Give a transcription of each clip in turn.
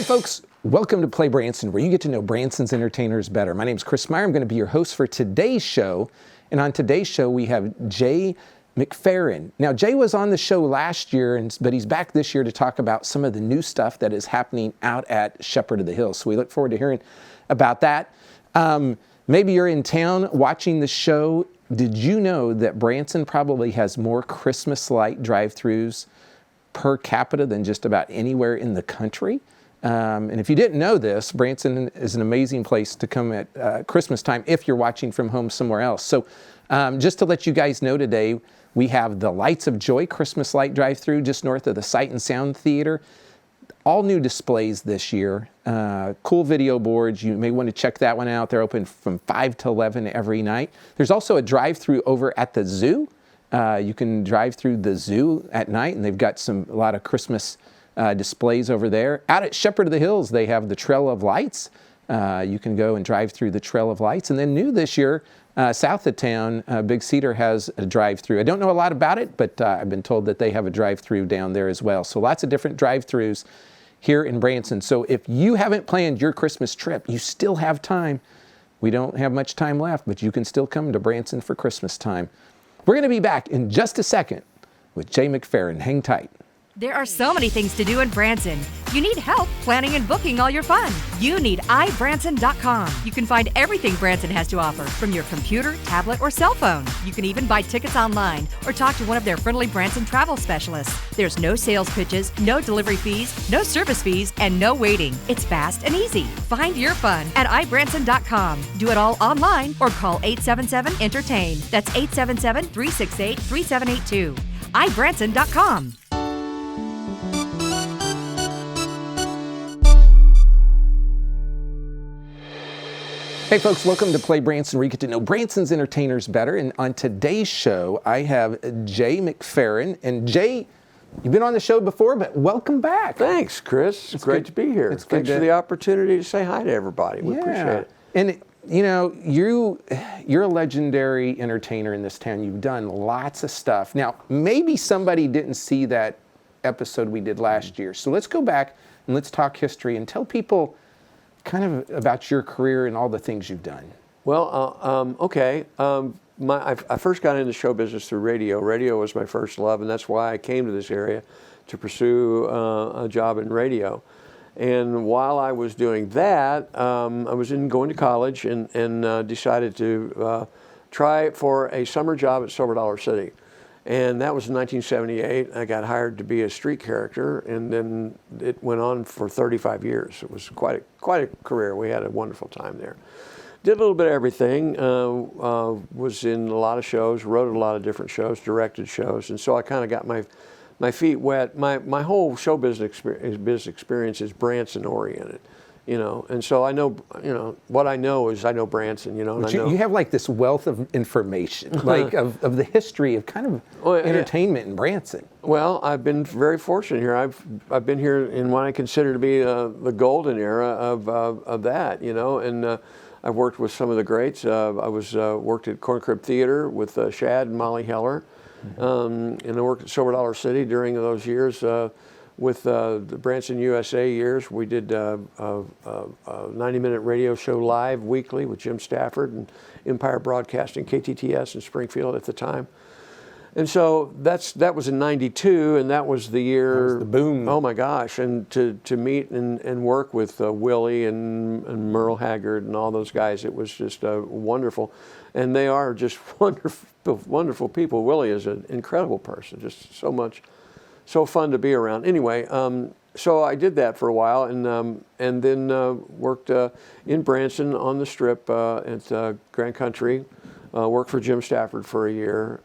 Hey folks, welcome to PlayBranson, where you get to know Branson's entertainers better. My name is Chris Meyer. I'm going to be your host for today's show. And on today's show, we have Jay McFerrin. Now, Jay was on the show last year, but he's back this year to talk about some of the new stuff that is happening out at Shepherd of the Hills. So we look forward to hearing about that. Maybe you're in town watching the show. Did you know that Branson probably has more Christmas light drive-thrus per capita than just about anywhere in the country? And if you didn't know this, Branson is an amazing place to come at Christmas time if you're watching from home somewhere else. So just to let you guys know today, we have the Lights of Joy Christmas light drive-thru just north of the Sight and Sound Theater. All new displays this year. Cool video boards. You may want to check that one out. They're open from 5 to 11 every night. There's also a drive-thru over at the zoo. You can drive through the zoo at night, and they've got a lot of Christmas displays over there. Out at Shepherd of the Hills, they have the Trail of Lights. You can go and drive through the Trail of Lights. And then new this year, south of town, Big Cedar has a drive-through. I don't know a lot about it, but I've been told that they have a drive-through down there as well. So lots of different drive-throughs here in Branson. So if you haven't planned your Christmas trip, you still have time. We don't have much time left, but you can still come to Branson for Christmas time. We're going to be back in just a second with Jay McFerrin. Hang tight. There are so many things to do in Branson. You need help planning and booking all your fun. You need iBranson.com. You can find everything Branson has to offer from your computer, tablet, or cell phone. You can even buy tickets online or talk to one of their friendly Branson travel specialists. There's no sales pitches, no delivery fees, no service fees, and no waiting. It's fast and easy. Find your fun at iBranson.com. Do it all online or call 877-ENTERTAIN. That's 877-368-3782. iBranson.com. Hey folks, welcome to PlayBranson, where you get to know Branson's entertainers better. And on today's show, I have Jay McFerrin. And Jay, you've been on the show before, but welcome back. Thanks, Chris. It's great to be here. Thanks for the opportunity to say hi to everybody. We appreciate it. And you know, you're a legendary entertainer in this town. You've done lots of stuff. Now, maybe somebody didn't see that episode we did last year. So let's go back and let's talk history and tell people kind of about your career and all the things you've done. Well, okay. I first got into show business through radio. Radio was my first love, and that's why I came to this area to pursue a job in radio. And while I was doing that, I was going to college and decided to try for a summer job at Silver Dollar City. And that was in 1978. I got hired to be a street character, and then it went on for 35 years. It was quite a career. We had a wonderful time there. Did a little bit of everything. Was in a lot of shows, wrote a lot of different shows, directed shows, and so I kind of got my feet wet. My whole show business experience is Branson oriented. You know, and so I know, what I know is I know Branson, And you have like this wealth of information, like of the history of kind of entertainment in Branson. Well, I've been very fortunate here. I've been here in what I consider to be the golden era of that, and I've worked with some of the greats. I worked at Corn Crib Theater with Shad and Molly Heller, and I worked at Silver Dollar City during those years. With the Branson USA years, we did a 90-minute radio show live weekly with Jim Stafford and Empire Broadcasting, KTTS in Springfield at the time. And so that was in '92, and that was the year. That was the boom. Oh my gosh! And to meet and work with Willie and Merle Haggard and all those guys, it was just wonderful. And they are just wonderful people. Willie is an incredible person, just so fun to be around. Anyway, so I did that for a while, and then worked in Branson on the Strip at Grand Country. Worked for Jim Stafford for a year,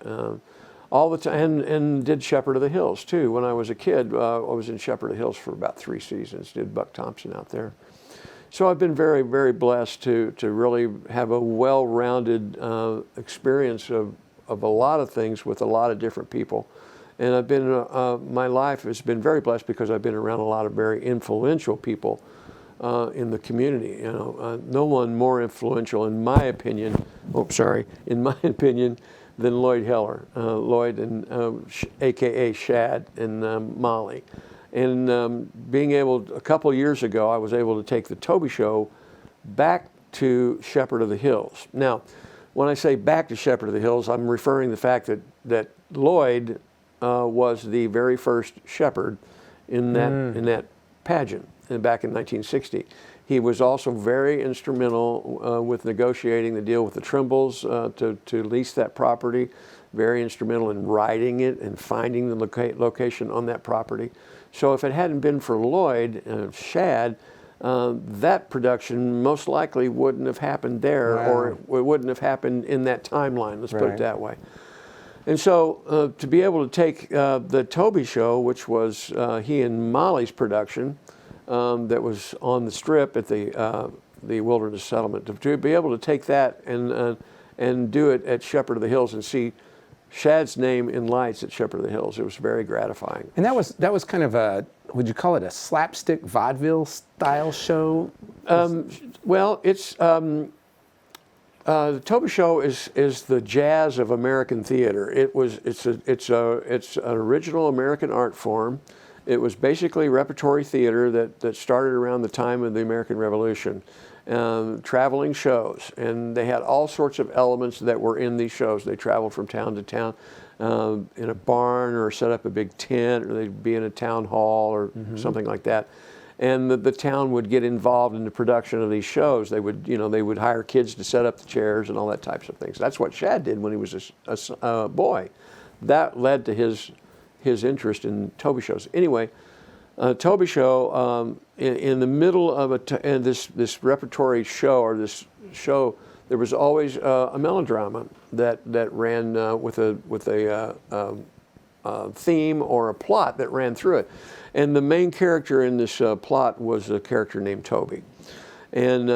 all the time, and did Shepherd of the Hills too. When I was a kid, I was in Shepherd of the Hills for about 3 seasons. Did Buck Thompson out there. So I've been very, very blessed to really have a well-rounded experience of a lot of things with a lot of different people. And I've been, my life has been very blessed because I've been around a lot of very influential people in the community. No one more influential, in my opinion, than Lloyd Heller, Lloyd and AKA Shad and Molly. And a couple of years ago, I was able to take the Toby Show back to Shepherd of the Hills. Now, when I say back to Shepherd of the Hills, I'm referring to the fact that Lloyd was the very first shepherd in that pageant back in 1960. He was also very instrumental with negotiating the deal with the Trimbles to lease that property, very instrumental in writing it and finding the location on that property. So if it hadn't been for Lloyd and Shad, that production most likely wouldn't have happened there, or it wouldn't have happened in that timeline, let's put it that way. And so to be able to take the Toby Show, which was he and Molly's production, that was on the Strip at the Wilderness Settlement, to be able to take that and do it at Shepherd of the Hills and see Shad's name in lights at Shepherd of the Hills, it was very gratifying. And that was kind of a, would you call it a slapstick vaudeville style show? Well, it's the Toby Show is the jazz of American theater. It's an original American art form. It was basically repertory theater that started around the time of the American Revolution, traveling shows, and they had all sorts of elements that were in these shows. They traveled from town to town in a barn, or set up a big tent, or they'd be in a town hall or something like that. And the town would get involved in the production of these shows. They would hire kids to set up the chairs and all that types of things. That's what Shad did when he was a boy. That led to his interest in Toby shows. Anyway, Toby Show, in the middle of this repertory show, or this show, there was always a melodrama that ran with a theme or a plot that ran through it. And the main character in this plot was a character named Toby. And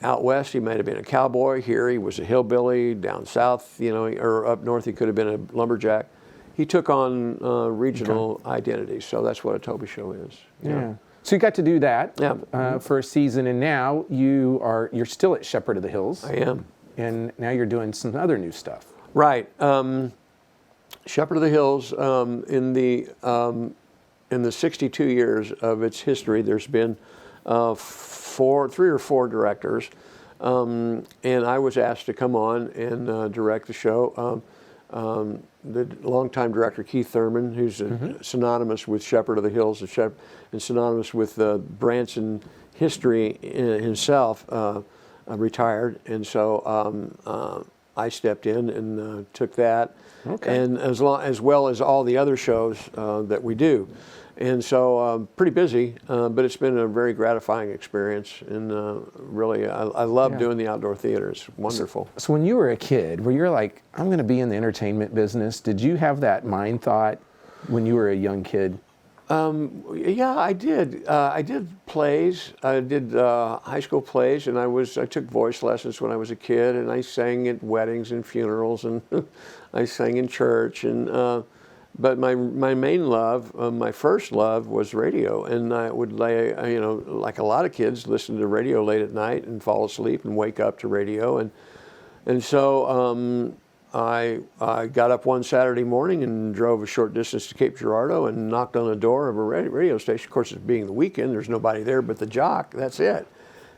out west, he might have been a cowboy. Here, he was a hillbilly. Down south, or up north, he could have been a lumberjack. He took on regional identities. So that's what a Toby Show is. Yeah. So you got to do that for a season, and now you're still at Shepherd of the Hills. I am. And now you're doing some other new stuff. Right. Shepherd of the Hills, in the 62 years of its history, there's been 3 or 4 directors, and I was asked to come on and direct the show. The longtime director, Keith Thurman, who's synonymous with Shepherd of the Hills and synonymous with Branson history himself, retired, and so I stepped in and took that, and as well as all the other shows that we do. And so pretty busy, but it's been a very gratifying experience, and really I love doing the outdoor theater. It's wonderful. So when you were a kid, were you like, I'm going to be in the entertainment business? Did you have that mind thought when you were a young kid? Yeah, I did. I did plays. I did high school plays, and I took voice lessons when I was a kid, and I sang at weddings and funerals, and I sang in church, and but my main love, my first love, was radio, and I would like a lot of kids, listen to radio late at night and fall asleep and wake up to radio, and so I got up one Saturday morning and drove a short distance to Cape Girardeau and knocked on the door of a radio station. Of course, it being the weekend, there's nobody there but the jock. That's it.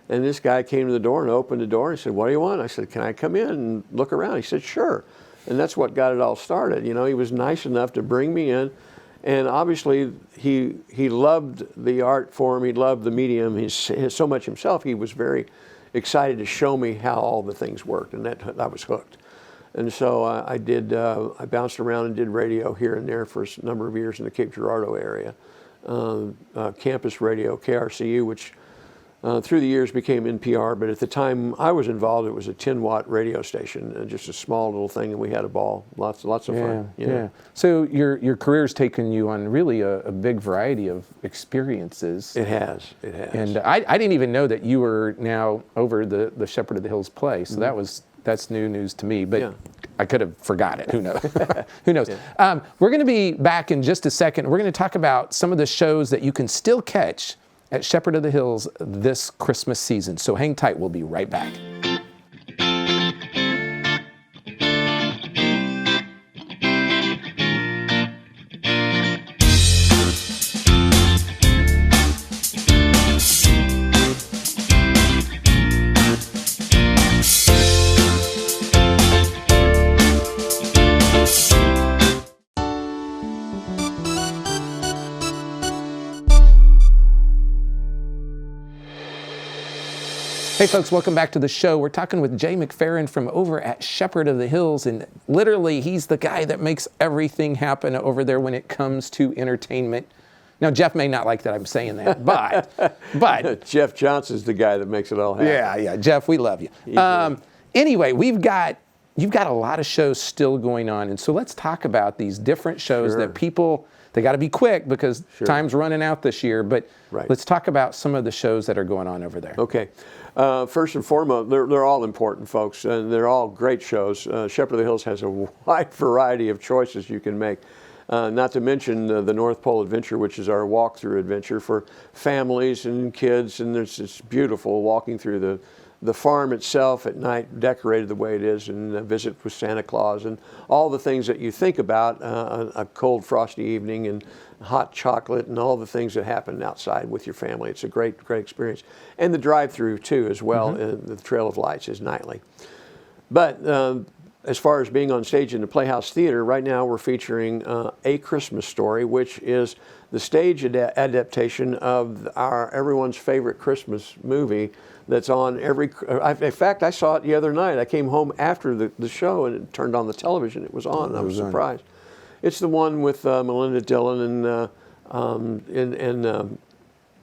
And this guy came to the door and opened the door and he said, "What do you want?" I said, "Can I come in and look around?" He said, "Sure." And that's what got it all started. He was nice enough to bring me in, and obviously he loved the art form. He loved the medium. He's so much himself. He was very excited to show me how all the things worked, and I was hooked. And so I bounced around and did radio here and there for a number of years in the Cape Girardeau area. Campus radio, KRCU, which through the years became NPR, but at the time I was involved, it was a 10-watt radio station, just a small little thing, and we had a ball. Lots of fun. Yeah. So your career's taken you on really a big variety of experiences. It has. And I didn't even know that you were now over the Shepherd of the Hills play, so that's new news to me, but I could have forgot it. Who knows? Who knows? Yeah. We're going to be back in just a second. We're going to talk about some of the shows that you can still catch at Shepherd of the Hills this Christmas season. So hang tight. We'll be right back. Hey folks, welcome back to the show. We're talking with Jay McFerrin from over at Shepherd of the Hills, and literally he's the guy that makes everything happen over there when it comes to entertainment. Now Jeff may not like that I'm saying that, but Jeff Johnson's the guy that makes it all happen. yeah, Jeff, we love you. Anyway, you've got a lot of shows still going on, and so let's talk about these different shows that people, they got to be quick because time's running out this year, but let's talk about some of the shows that are going on over there. Okay. First and foremost, they're all important, folks, and they're all great shows. Shepherd of the Hills has a wide variety of choices you can make. Not to mention the North Pole Adventure, which is our walkthrough adventure for families and kids, and it's beautiful walking through the farm itself at night, decorated the way it is, and a visit with Santa Claus, and all the things that you think about, a cold, frosty evening, and hot chocolate, and all the things that happen outside with your family. It's a great experience. And the drive-through, too, as well. The Trail of Lights is nightly. But as far as being on stage in the Playhouse Theater, right now we're featuring A Christmas Story, which is the stage adaptation of everyone's favorite Christmas movie that's on every... in fact, I saw it the other night. I came home after the show and it turned on the television. It was on. I was surprised. It's the one with Melinda Dillon and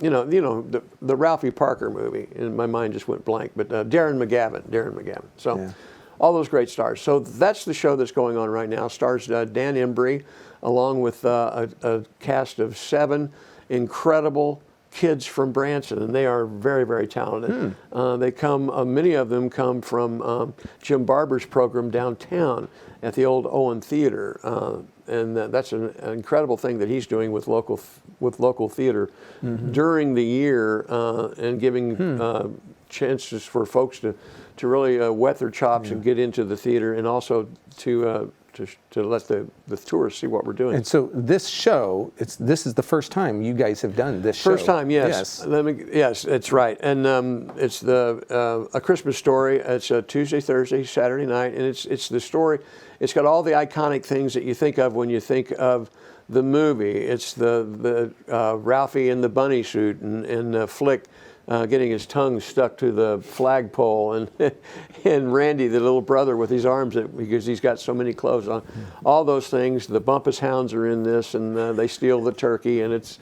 the Ralphie Parker movie. And my mind just went blank. But Darren McGavin. So all those great stars. So that's the show that's going on right now. Stars Dan Embry, along with a cast of 7 incredible kids from Branson, and they are very, very talented. They come, many of them come from Jim Barber's program downtown at the old Owen Theater, and that's an incredible thing that he's doing with local theater during the year, and giving chances for folks to really whet their chops and get into the theater, and also to let the tourists see what we're doing. And so this show, this is the first time you guys have done this show. First time, yes. Yes, that's right. And it's A Christmas Story. It's a Tuesday, Thursday, Saturday night, and it's the story. It's got all the iconic things that you think of when you think of the movie. It's the Ralphie in the bunny suit and Flick getting his tongue stuck to the flagpole, and Randy, the little brother, with his arms because he's got so many clothes on. All those things. The Bumpus Hounds are in this, and they steal the turkey, and it's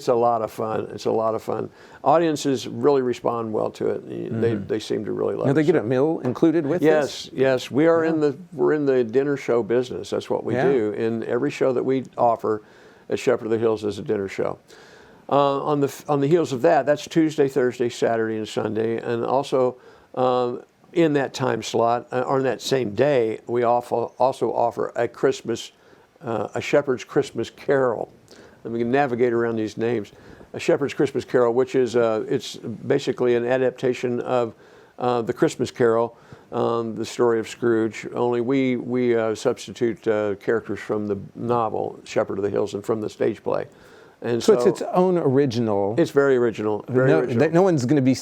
a lot of fun. It's a lot of fun. Audiences really respond well to it. They seem to really love it. Now they get a meal included with this? Yes. We're in the dinner show business. That's what we do. And every show that we offer at Shepherd of the Hills is a dinner show. On the heels of that, that's Tuesday, Thursday, Saturday, and Sunday, and also in that time slot, or on that same day, we also offer a Shepherd's Christmas Carol. Let me navigate around these names. A Shepherd's Christmas Carol, which is it's basically an adaptation of the Christmas Carol, the story of Scrooge. Only we substitute characters from the novel Shepherd of the Hills and from the stage play. And so it's its own original. It's very original. No one's going to be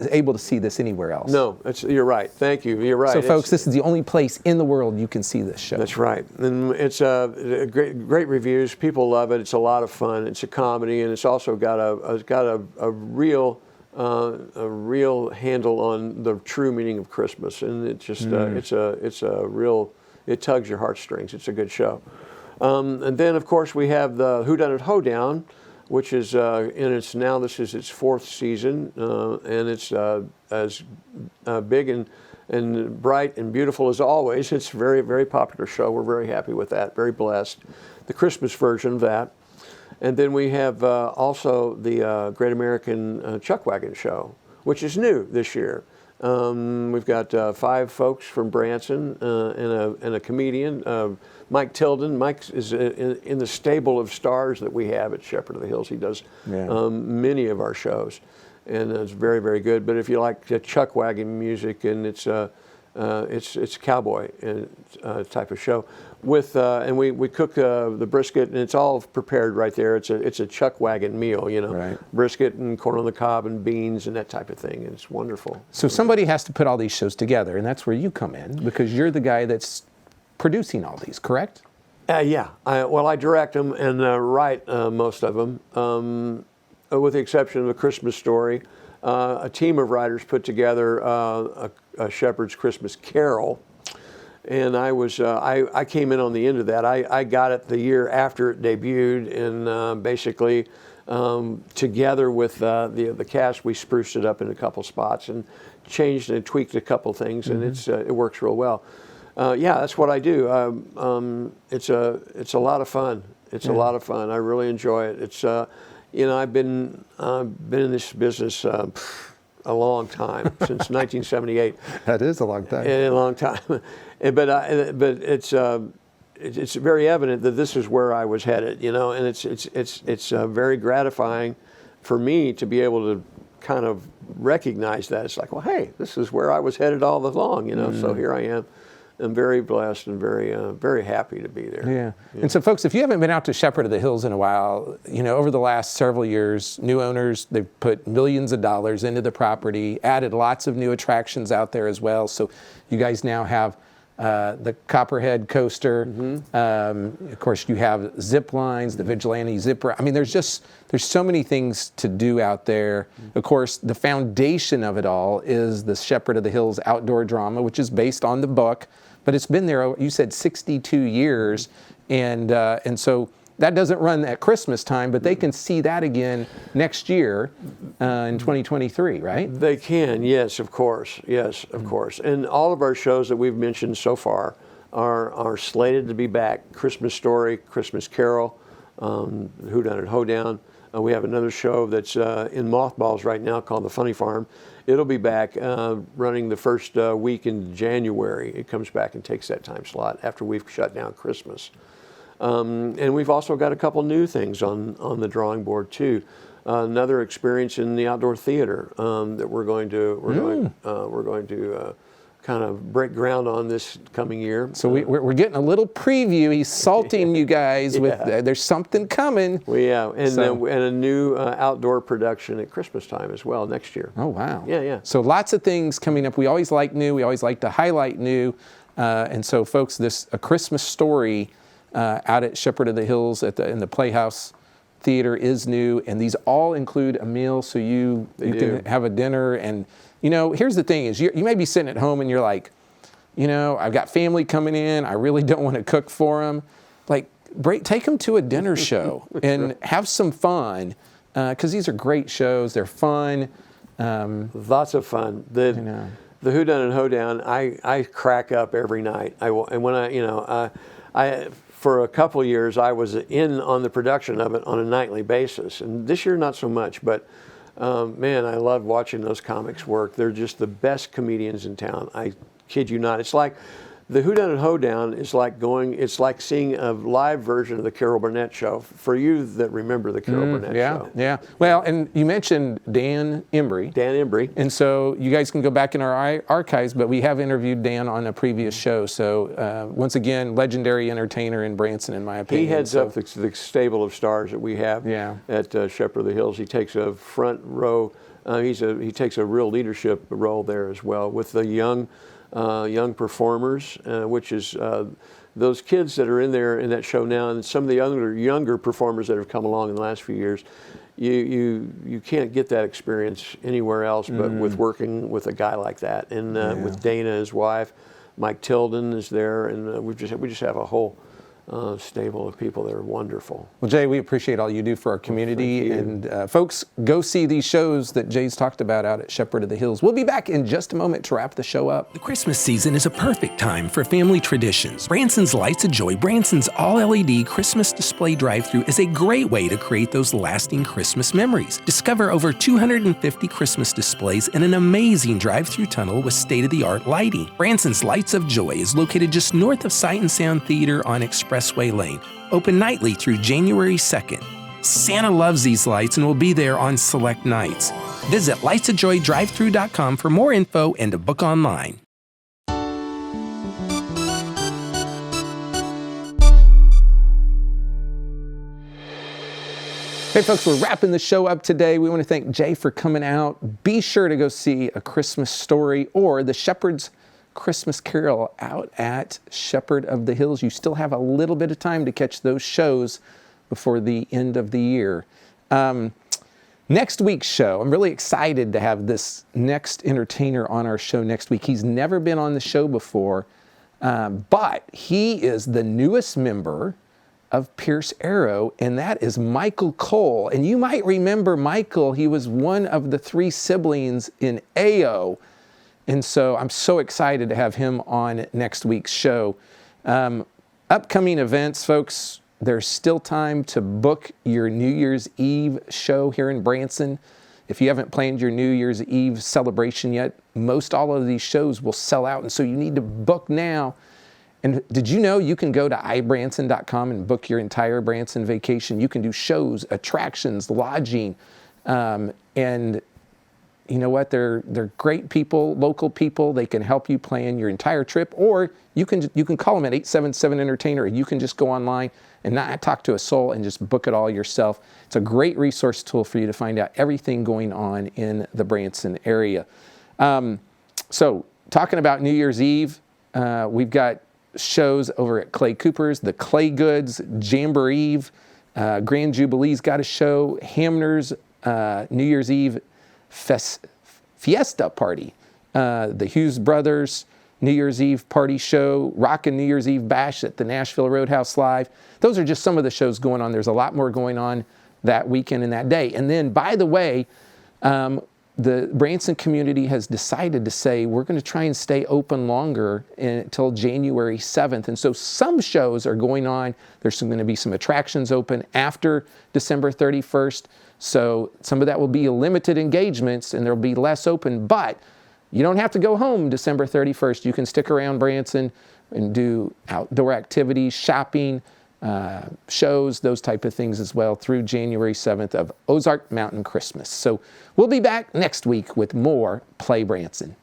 able to see this anywhere else. No, you're right. Thank you. You're right. So, folks, this is the only place in the world you can see this show. That's right. And it's great reviews. People love it. It's a lot of fun. It's a comedy, and it's also got a real handle on the true meaning of Christmas. And it's just it tugs your heartstrings. It's a good show. And then, of course, we have the Whodunit Hoedown, which is this is its 4th season, and it's as big and bright and beautiful as always. It's a very, very popular show. We're very happy with that, very blessed. The Christmas version of that. And then we have also the Great American Chuck Wagon Show, which is new this year. We've got 5 folks from Branson and a comedian, Mike Tilden. Mike is in the stable of stars that we have at Shepherd of the Hills. He does many of our shows, and it's very, very good. But if you like Chuck Wagon music, and it's cowboy type of show, and we cook the brisket, and it's all prepared right there. It's a Chuck Wagon meal, brisket and corn on the cob and beans and that type of thing. And it's wonderful. So somebody has to put all these shows together, and that's where you come in, because you're the guy that's producing all these, correct? Yeah. I direct them and write most of them, with the exception of A Christmas Story. a team of writers put together a Shepherd's Christmas Carol. And I came in on the end of that. I got it the year after it debuted, and basically together with the cast, we spruced it up in a couple spots and changed and tweaked a couple things, and it works real well. Yeah, that's what I do. It's a lot of fun. It's a lot of fun. I really enjoy it. It's I've been in this business a long time, since 1978. That is a long time. A long time, but it's very evident that this is where I was headed, and it's very gratifying for me to be able to kind of recognize that. It's like, well, hey, this is where I was headed all along, So here I am. I'm very blessed and very happy to be there. Yeah. And so, folks, if you haven't been out to Shepherd of the Hills in a while, over the last several years, new owners, they've put millions of dollars into the property, added lots of new attractions out there as well. So you guys now have the Copperhead coaster. Of course, you have zip lines, the Vigilante zip. I mean, there's so many things to do out there. Of course, the foundation of it all is the Shepherd of the Hills outdoor drama, which is based on the book. But it's been there, you said 62 years, and so that doesn't run at Christmas time, but they can see that again next year in 2023, right? They can, yes, of course. Yes, of course. And all of our shows that we've mentioned so far are slated to be back. Christmas Story, Christmas Carol, Whodunit Hoedown. We have another show that's in mothballs right now called The Funny Farm. It'll be back running the first week in January. It comes back and takes that time slot after we've shut down Christmas. And we've also got a couple new things on the drawing board too. Another experience in the outdoor theater that we're going to kind of break ground on this coming year. So we're getting a little preview. He's salting you guys with there's something coming. And a new outdoor production at Christmas time as well next year. Oh, wow. Yeah. So lots of things coming up. We always like new. We always like to highlight new. And so, folks, A Christmas Story out at Shepherd of the Hills in the Playhouse Theater is new. And these all include a meal, so you can have a dinner. And here's the thing is you may be sitting at home and you're like, I've got family coming in. I really don't want to cook for them. Like, take them to a dinner show and have some fun, because these are great shows. They're fun. Lots of fun. The Whodunit Hoedown, I crack up every night. And when I for a couple of years, I was in on the production of it on a nightly basis. And this year, not so much, but man, I love watching those comics work. They're just the best comedians in town. I kid you not. It's like the Whodunit Hoedown is it's like seeing a live version of the Carol Burnett show, for you that remember the Carol Burnett show. Yeah. Well, and you mentioned Dan Embry. And so you guys can go back in our archives, but we have interviewed Dan on a previous show. So once again, legendary entertainer in Branson, in my opinion. He heads up the stable of stars that we have at Shepherd of the Hills. He takes a front row. He takes a real leadership role there as well with the young performers, which is those kids that are in there in that show now, and some of the younger performers that have come along in the last few years. You can't get that experience anywhere else but with working with a guy like that, and with Dana, his wife, Mike Tilden is there, and we just have a whole stable of people that are wonderful. Well, Jay, we appreciate all you do for our community. And folks, go see these shows that Jay's talked about out at Shepherd of the Hills. We'll be back in just a moment to wrap the show up. The Christmas season is a perfect time for family traditions. Branson's Lights of Joy, Branson's all-LED Christmas display drive-thru, is a great way to create those lasting Christmas memories. Discover over 250 Christmas displays in an amazing drive-thru tunnel with state-of-the-art lighting. Branson's Lights of Joy is located just north of Sight and Sound Theater on Expressway Lane, open nightly through January 2nd. Santa loves these lights and will be there on select nights. Visit lightsofjoydrivethru.com for more info and to book online. Hey folks, we're wrapping the show up today. We want to thank Jay for coming out. Be sure to go see A Christmas Story or the Shepherd's Christmas Carol out at Shepherd of the Hills. You still have a little bit of time to catch those shows before the end of the year. Next week's show, I'm really excited to have this next entertainer on our show next week. He's never been on the show before, but he is the newest member of Pierce Arrow, and that is Michael Cole. And you might remember Michael, he was one of the 3 siblings in AO. And so I'm so excited to have him on next week's show. Upcoming events, folks, there's still time to book your New Year's Eve show here in Branson. If you haven't planned your New Year's Eve celebration yet, most all of these shows will sell out, and so you need to book now. And did you know you can go to ibranson.com and book your entire Branson vacation? You can do shows, attractions, lodging, and you know what? They're great people, local people. They can help you plan your entire trip, or you can call them at 877-ENTERTAINER, or you can just go online and not talk to a soul and just book it all yourself. It's a great resource tool for you to find out everything going on in the Branson area. So talking about New Year's Eve, we've got shows over at Clay Cooper's, the Clay Goods, Jamboree, Grand Jubilee's got a show, Hamner's New Year's Eve Fiesta Party, the Hughes Brothers New Year's Eve Party Show, Rockin' New Year's Eve Bash at the Nashville Roadhouse Live. Those are just some of the shows going on. There's a lot more going on that weekend and that day. And then, by the way, the Branson community has decided to say we're going to try and stay open longer until January 7th. And so some shows are going on. There's going to be some attractions open after December 31st. So some of that will be limited engagements and there'll be less open, but you don't have to go home December 31st. You can stick around Branson and do outdoor activities, shopping, shows, those type of things as well through January 7th of Ozark Mountain Christmas. So we'll be back next week with more Play Branson.